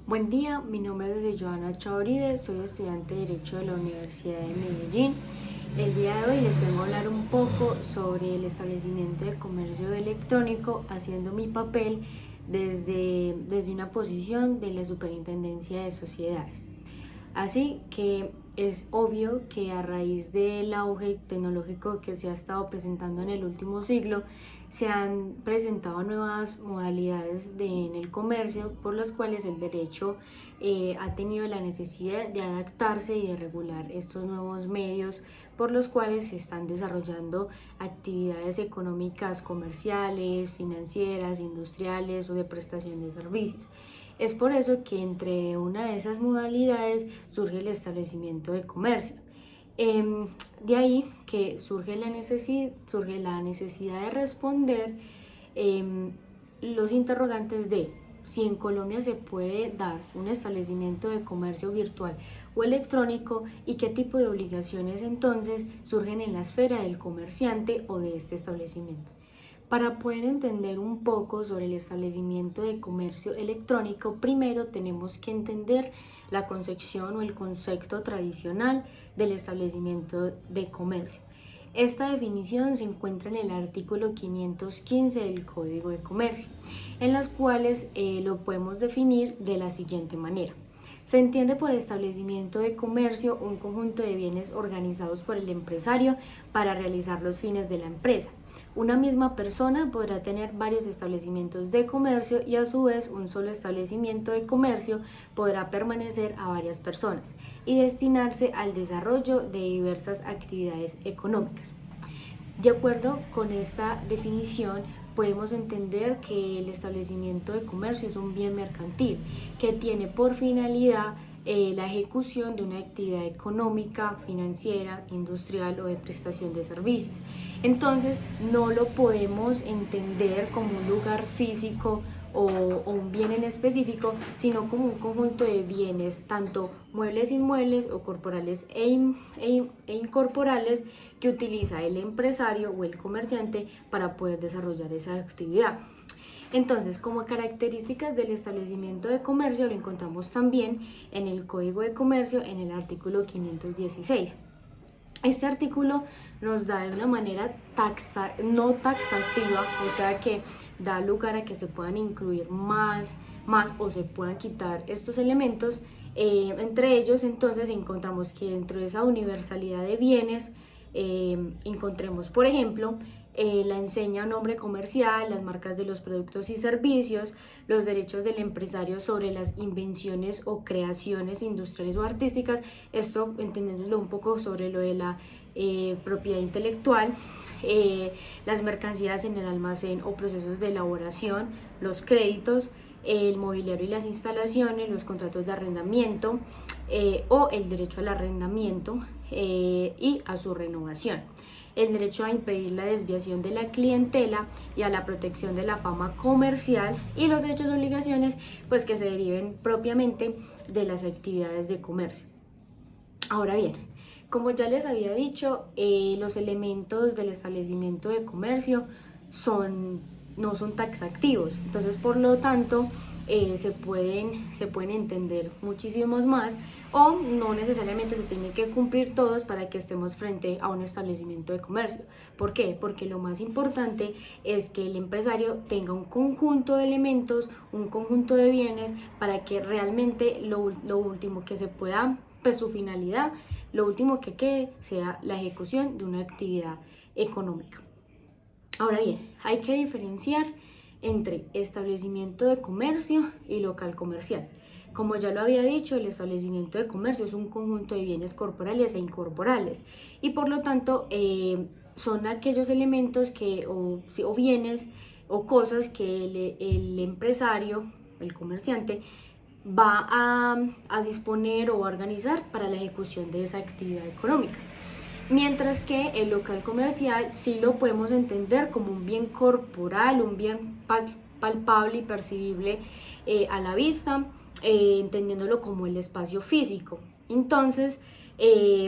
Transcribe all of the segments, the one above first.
Buen día, mi nombre es Joana Chauribe, soy estudiante de Derecho de la Universidad de Medellín. El día de hoy les vengo a hablar un poco sobre el establecimiento de comercio electrónico, haciendo mi papel desde una posición de la Superintendencia de Sociedades. Así que es obvio que a raíz del auge tecnológico que se ha estado presentando en el último siglo, se han presentado nuevas modalidades en el comercio por las cuales el derecho ha tenido la necesidad de adaptarse y de regular estos nuevos medios por los cuales se están desarrollando actividades económicas, comerciales, financieras, industriales o de prestación de servicios. Es por eso que entre una de esas modalidades surge el establecimiento de comercio. De ahí que surge la necesidad de responder los interrogantes de si en Colombia se puede dar un establecimiento de comercio virtual o electrónico y qué tipo de obligaciones entonces surgen en la esfera del comerciante o de este establecimiento. Para poder entender un poco sobre el establecimiento de comercio electrónico, primero tenemos que entender la concepción o el concepto tradicional del establecimiento de comercio. Esta definición se encuentra en el artículo 515 del Código de Comercio, en las cuales lo podemos definir de la siguiente manera. Se entiende por establecimiento de comercio un conjunto de bienes organizados por el empresario para realizar los fines de la empresa. Una misma persona podrá tener varios establecimientos de comercio y a su vez un solo establecimiento de comercio podrá permanecer a varias personas y destinarse al desarrollo de diversas actividades económicas. De acuerdo con esta definición, podemos entender que el establecimiento de comercio es un bien mercantil que tiene por finalidad la ejecución de una actividad económica, financiera, industrial o de prestación de servicios. Entonces, no lo podemos entender como un lugar físico o un bien en específico, sino como un conjunto de bienes, tanto muebles, inmuebles o corporales e incorporales, que utiliza el empresario o el comerciante para poder desarrollar esa actividad. Entonces, como características del establecimiento de comercio lo encontramos también en el Código de Comercio en el artículo 516. Este artículo nos da de una manera no taxativa, o sea que da lugar a que se puedan incluir más o se puedan quitar estos elementos. Entre ellos, entonces, encontramos que dentro de esa universalidad de bienes encontremos, por ejemplo, la enseña o nombre comercial, las marcas de los productos y servicios, los derechos del empresario sobre las invenciones o creaciones industriales o artísticas, esto entendiéndolo un poco sobre lo de la propiedad intelectual, las mercancías en el almacén o procesos de elaboración, los créditos, el mobiliario y las instalaciones, los contratos de arrendamiento o el derecho al arrendamiento y a su renovación, el derecho a impedir la desviación de la clientela y a la protección de la fama comercial, y los derechos y obligaciones pues que se deriven propiamente de las actividades de comercio. Ahora bien, como ya les había dicho, los elementos del establecimiento de comercio no son taxativos, entonces por lo tanto se pueden entender muchísimos más, o no necesariamente se tienen que cumplir todos para que estemos frente a un establecimiento de comercio. ¿Por qué? Porque lo más importante es que el empresario tenga un conjunto de elementos, un conjunto de bienes, para que realmente lo último que se pueda, pues su finalidad, lo último que quede sea la ejecución de una actividad económica. Ahora bien, hay que diferenciar entre establecimiento de comercio y local comercial. Como ya lo había dicho, el establecimiento de comercio es un conjunto de bienes corporales e incorporales y por lo tanto son aquellos elementos o bienes o cosas que el empresario, el comerciante, va a disponer o a organizar para la ejecución de esa actividad económica. Mientras que el local comercial sí lo podemos entender como un bien corporal, un bien palpable y percibible a la vista, entendiéndolo como el espacio físico. Entonces,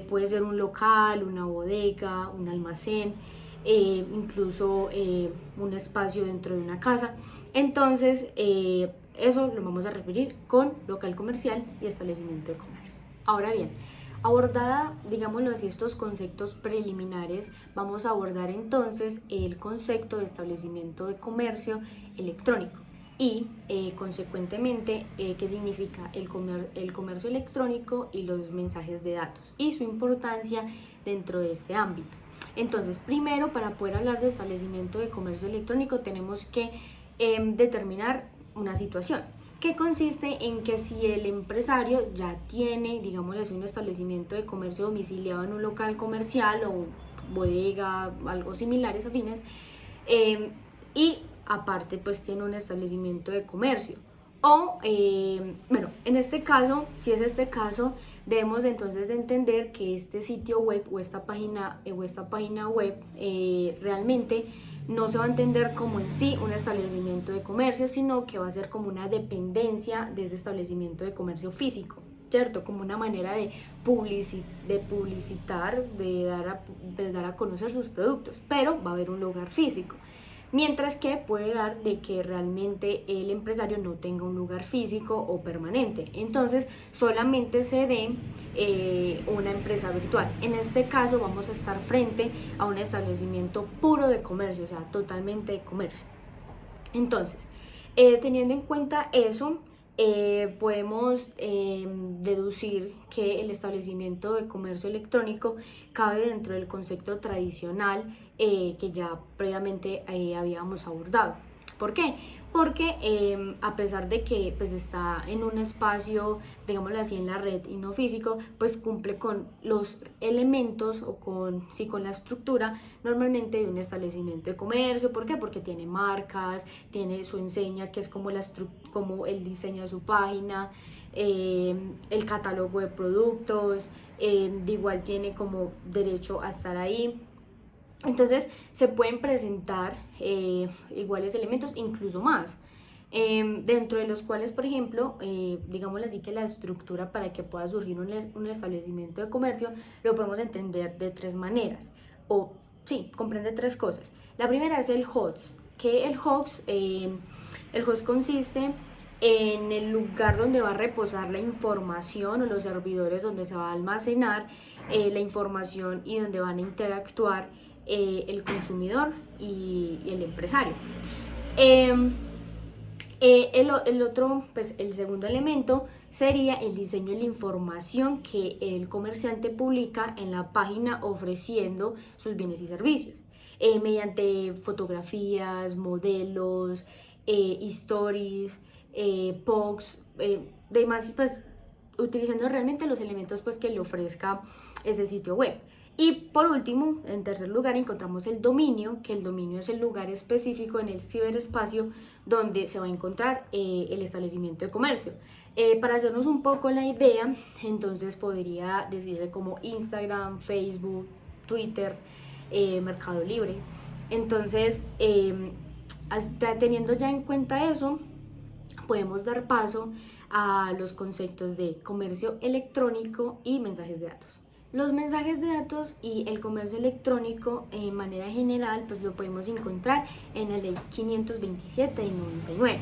puede ser un local, una bodega, un almacén, incluso un espacio dentro de una casa. Entonces, eso lo vamos a referir con local comercial y establecimiento de comercio. Ahora bien, abordada, digámoslo así, estos conceptos preliminares, vamos a abordar entonces el concepto de establecimiento de comercio electrónico y consecuentemente qué significa el comercio electrónico y los mensajes de datos y su importancia dentro de este ámbito. Entonces, primero, para poder hablar de establecimiento de comercio electrónico tenemos que determinar una situación que consiste en que si el empresario ya tiene, digamos, un establecimiento de comercio domiciliado en un local comercial o bodega, algo similares afines, y aparte pues tiene un establecimiento de comercio. O, bueno, en este caso, si es este caso, debemos entonces de entender que este sitio web o esta página web realmente no se va a entender como en sí un establecimiento de comercio, sino que va a ser como una dependencia de ese establecimiento de comercio físico, ¿cierto? Como una manera de publicitar, de dar a conocer sus productos, pero va a haber un lugar físico. Mientras que puede dar de que realmente el empresario no tenga un lugar físico o permanente, entonces solamente se dé una empresa virtual. En este caso vamos a estar frente a un establecimiento puro de comercio, o sea, totalmente de comercio. Entonces, teniendo en cuenta eso, podemos deducir que el establecimiento de comercio electrónico cabe dentro del concepto tradicional que ya previamente habíamos abordado. ¿Por qué? Porque a pesar de que pues, está en un espacio, digámoslo así, en la red y no físico, pues cumple con los elementos o con la estructura normalmente de un establecimiento de comercio. ¿Por qué? Porque tiene marcas, tiene su enseña, que es como el diseño de su página, el catálogo de productos, de igual tiene como derecho a estar ahí. Entonces se pueden presentar iguales elementos, incluso más, dentro de los cuales, por ejemplo, digámoslo así, que la estructura para que pueda surgir un establecimiento de comercio lo podemos entender de tres maneras, o sí, comprende tres cosas. La primera es el host, que el host consiste en el lugar donde va a reposar la información o los servidores donde se va a almacenar la información y donde van a interactuar el consumidor y el empresario. El segundo elemento sería el diseño de la información que el comerciante publica en la página ofreciendo sus bienes y servicios, mediante fotografías, modelos, stories, posts, demás, pues utilizando realmente los elementos pues que le ofrezca ese sitio web. Y por último, en tercer lugar, encontramos el dominio, que el dominio es el lugar específico en el ciberespacio donde se va a encontrar el establecimiento de comercio. Para hacernos un poco la idea, entonces podría decirse como Instagram, Facebook, Twitter, Mercado Libre. Entonces, teniendo ya en cuenta eso, podemos dar paso a los conceptos de comercio electrónico y mensajes de datos. Los mensajes de datos y el comercio electrónico en manera general pues lo podemos encontrar en la ley 527 del 99.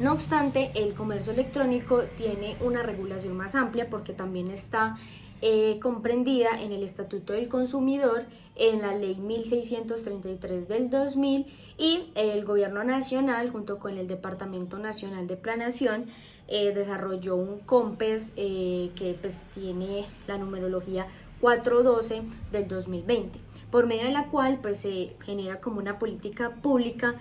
No obstante, el comercio electrónico tiene una regulación más amplia porque también está comprendida en el Estatuto del Consumidor, en la ley 1633 del 2000 y el Gobierno Nacional junto con el Departamento Nacional de Planeación desarrolló un COMPES que pues tiene la numerología 412 del 2020, por medio de la cual pues se genera como una política pública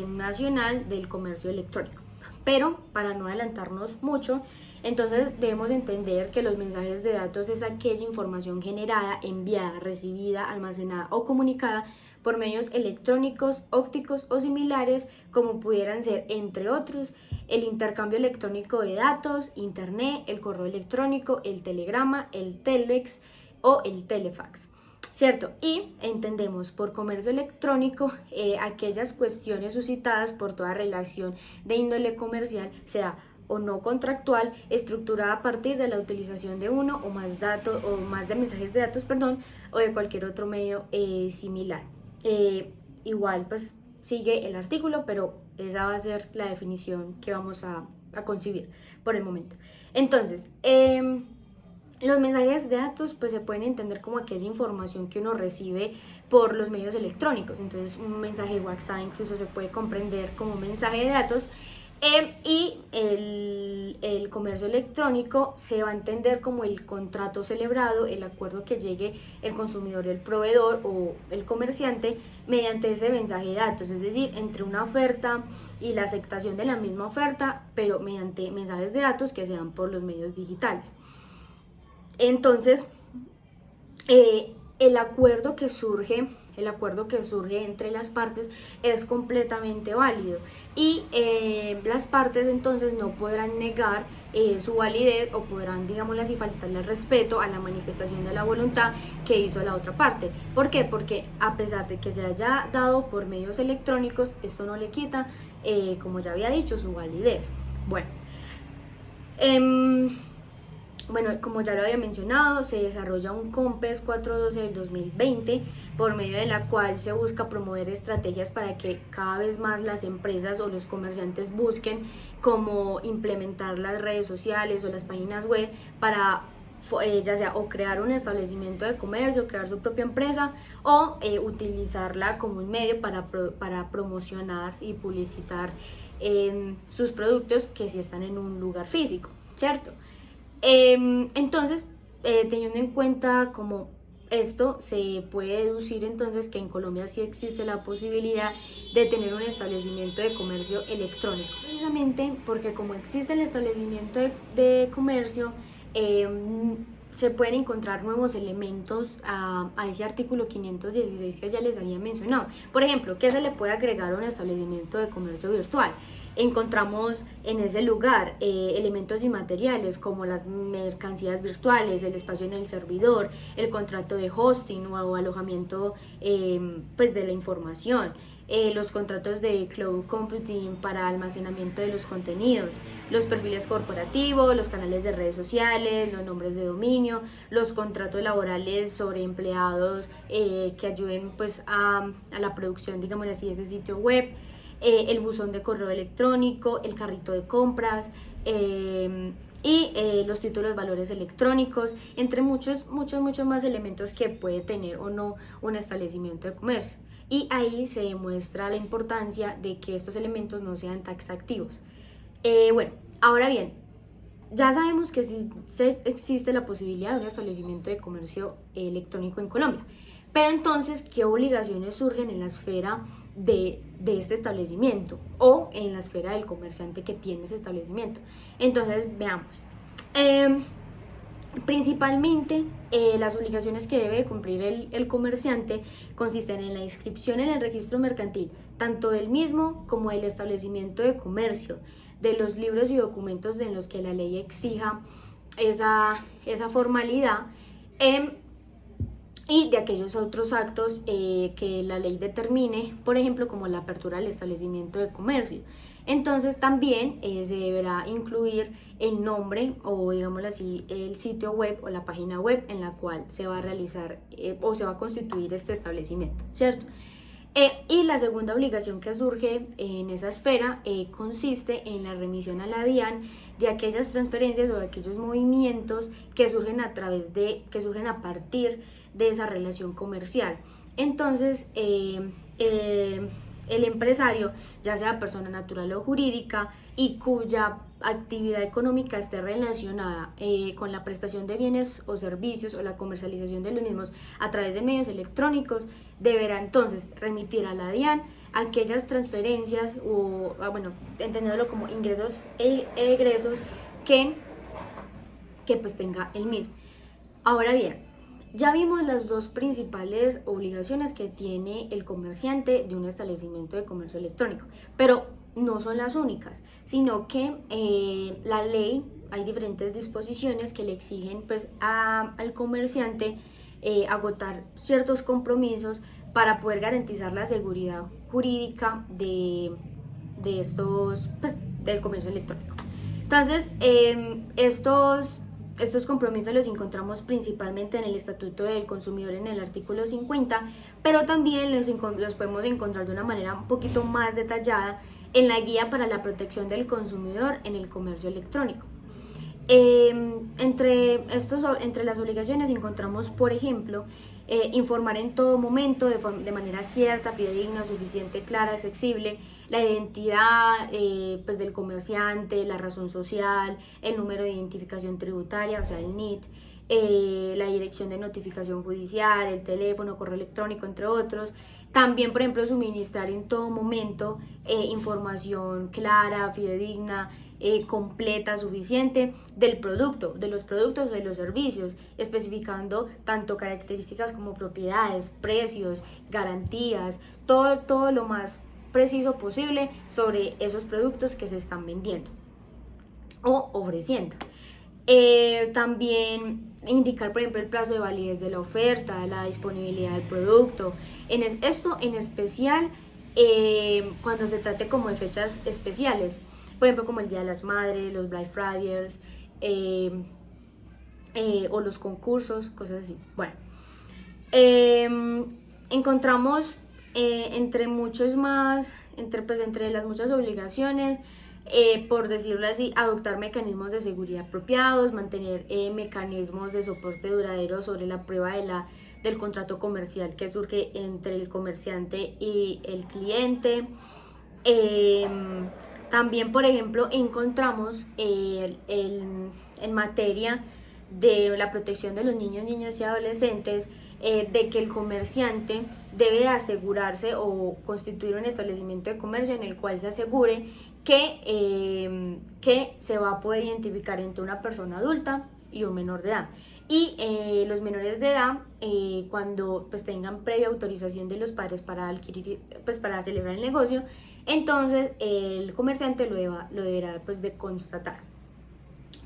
nacional del comercio electrónico. Pero para no adelantarnos mucho, entonces debemos entender que los mensajes de datos es aquella información generada, enviada, recibida, almacenada o comunicada por medios electrónicos, ópticos o similares, como pudieran ser, entre otros, el intercambio electrónico de datos, internet, el correo electrónico, el telegrama, el telex o el telefax, ¿cierto? Y entendemos por comercio electrónico aquellas cuestiones suscitadas por toda relación de índole comercial, sea o no contractual, estructurada a partir de la utilización de uno o más datos o más de mensajes de datos, o de cualquier otro medio similar. Igual pues sigue el artículo, pero esa va a ser la definición que vamos a concebir por el momento. Entonces, los mensajes de datos pues se pueden entender como aquella información que uno recibe por los medios electrónicos. Entonces un mensaje de WhatsApp incluso se puede comprender como mensaje de datos. Y el comercio electrónico se va a entender como el contrato celebrado, el acuerdo que llegue el consumidor, el proveedor o el comerciante mediante ese mensaje de datos, es decir, entre una oferta y la aceptación de la misma oferta, pero mediante mensajes de datos que se dan por los medios digitales. Entonces, el acuerdo que surge entre las partes es completamente válido y las partes entonces no podrán negar su validez o podrán, digámoslo así, faltarle el respeto a la manifestación de la voluntad que hizo la otra parte. ¿Por qué? Porque a pesar de que se haya dado por medios electrónicos, esto no le quita, como ya había dicho, su validez. Bueno, como ya lo había mencionado, se desarrolla un COMPES 412 del 2020, por medio de la cual se busca promover estrategias para que cada vez más las empresas o los comerciantes busquen cómo implementar las redes sociales o las páginas web para ya sea o crear un establecimiento de comercio, crear su propia empresa o utilizarla como un medio para promocionar y publicitar sus productos que sí están en un lugar físico, ¿cierto? Entonces, teniendo en cuenta como esto, se puede deducir entonces que en Colombia sí existe la posibilidad de tener un establecimiento de comercio electrónico, precisamente porque como existe el establecimiento de comercio, se pueden encontrar nuevos elementos a ese artículo 516 que ya les había mencionado. Por ejemplo, ¿qué se le puede agregar a un establecimiento de comercio virtual? Encontramos en ese lugar elementos inmateriales como las mercancías virtuales, el espacio en el servidor, el contrato de hosting o alojamiento pues de la información, los contratos de cloud computing para almacenamiento de los contenidos, los perfiles corporativos, los canales de redes sociales, los nombres de dominio, los contratos laborales sobre empleados que ayuden pues a la producción, digamos así, de ese sitio web, el buzón de correo electrónico, el carrito de compras y los títulos de valores electrónicos, entre muchos más elementos que puede tener o no un establecimiento de comercio. Y ahí se demuestra la importancia de que estos elementos no sean taxativos. Bueno, ahora bien, ya sabemos que sí existe la posibilidad de un establecimiento de comercio electrónico en Colombia, pero entonces, ¿qué obligaciones surgen en la esfera de este establecimiento o en la esfera del comerciante que tiene ese establecimiento? Entonces, veamos. Principalmente, las obligaciones que debe cumplir el comerciante consisten en la inscripción en el registro mercantil, tanto del mismo como del establecimiento de comercio, de los libros y documentos en los que la ley exija esa formalidad, y de aquellos otros actos que la ley determine, por ejemplo, como la apertura del establecimiento de comercio. Entonces también se deberá incluir el nombre o, digámoslo así, el sitio web o la página web en la cual se va a realizar o se va a constituir este establecimiento, ¿cierto? Y la segunda obligación que surge en esa esfera consiste en la remisión a la DIAN de aquellas transferencias o de aquellos movimientos que surgen a partir de esa relación comercial. Entonces, el empresario, ya sea persona natural o jurídica, y cuya actividad económica esté relacionada con la prestación de bienes o servicios o la comercialización de los mismos a través de medios electrónicos, deberá entonces remitir a la DIAN aquellas transferencias o, entendiéndolo como ingresos e egresos que pues tenga el mismo. Ahora bien, ya vimos las dos principales obligaciones que tiene el comerciante de un establecimiento de comercio electrónico, pero no son las únicas, sino que la ley, hay diferentes disposiciones que le exigen pues al comerciante agotar ciertos compromisos para poder garantizar la seguridad jurídica de estos, pues, del comercio electrónico. Entonces, estos compromisos los encontramos principalmente en el Estatuto del Consumidor en el artículo 50, pero también los podemos encontrar de una manera un poquito más detallada en la guía para la protección del consumidor en el comercio electrónico. Entre las obligaciones encontramos, por ejemplo, informar en todo momento de manera cierta, fidedigna, suficiente, clara, accesible, la identidad pues del comerciante, la razón social, el número de identificación tributaria, o sea, el NIT, la dirección de notificación judicial, el teléfono, correo electrónico, entre otros. También, por ejemplo, suministrar en todo momento información clara, fidedigna, completa, suficiente de los productos o de los servicios, especificando tanto características como propiedades, precios, garantías, todo lo más preciso posible sobre esos productos que se están vendiendo o ofreciendo. También indicar, por ejemplo, el plazo de validez de la oferta, la disponibilidad del producto. Esto en especial cuando se trate como de fechas especiales, por ejemplo, como el Día de las Madres, los Black Fridays o los concursos, cosas así. Bueno, encontramos entre las muchas obligaciones, por decirlo así, adoptar mecanismos de seguridad apropiados, mantener mecanismos de soporte duradero sobre la prueba del contrato comercial que surge entre el comerciante y el cliente. También, por ejemplo, encontramos en materia de la protección de los niños, niñas y adolescentes, de que el comerciante debe asegurarse o constituir un establecimiento de comercio en el cual se asegure que se va a poder identificar entre una persona adulta y un menor de edad. Y los menores de edad, cuando pues tengan previa autorización de los padres para adquirir, pues para celebrar el negocio, entonces el comerciante lo deberá pues de constatar.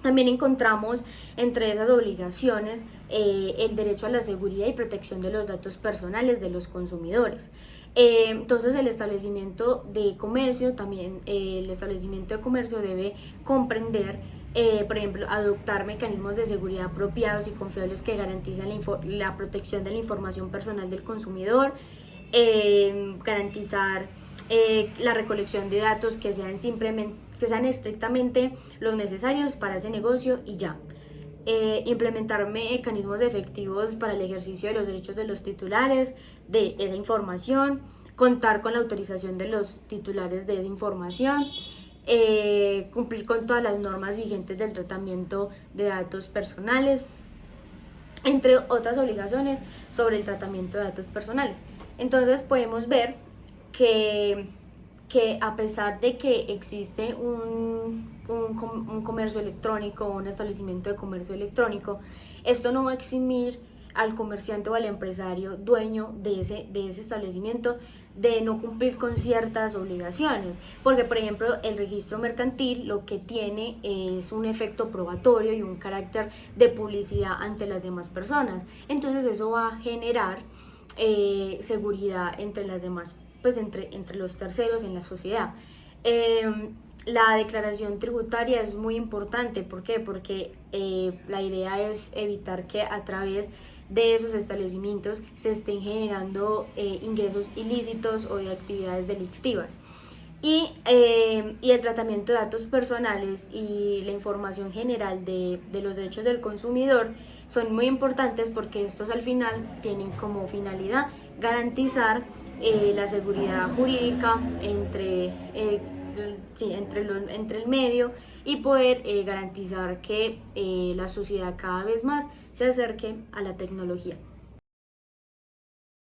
También encontramos entre esas obligaciones el derecho a la seguridad y protección de los datos personales de los consumidores. Entonces el establecimiento de comercio debe comprender, por ejemplo, adoptar mecanismos de seguridad apropiados y confiables que garanticen la protección de la información personal del consumidor, garantizar la recolección de datos que sean estrictamente los necesarios para ese negocio y ya. Implementar mecanismos efectivos para el ejercicio de los derechos de los titulares de esa información, contar con la autorización de los titulares de esa información, cumplir con todas las normas vigentes del tratamiento de datos personales, entre otras obligaciones sobre el tratamiento de datos personales. Entonces podemos ver que a pesar de que existe un comercio electrónico, un establecimiento de comercio electrónico, esto no va a eximir al comerciante o al empresario dueño de ese establecimiento de no cumplir con ciertas obligaciones, porque por ejemplo el registro mercantil lo que tiene es un efecto probatorio y un carácter de publicidad ante las demás personas. Entonces eso va a generar seguridad entre las demás, pues entre los terceros en la sociedad. La declaración tributaria es muy importante. ¿Por qué? Porque la idea es evitar que a través de esos establecimientos se estén generando ingresos ilícitos o de actividades delictivas. Y el tratamiento de datos personales y la información general de los derechos del consumidor son muy importantes, porque estos al final tienen como finalidad garantizar la seguridad jurídica entre el medio, y poder garantizar que la sociedad cada vez más se acerque a la tecnología.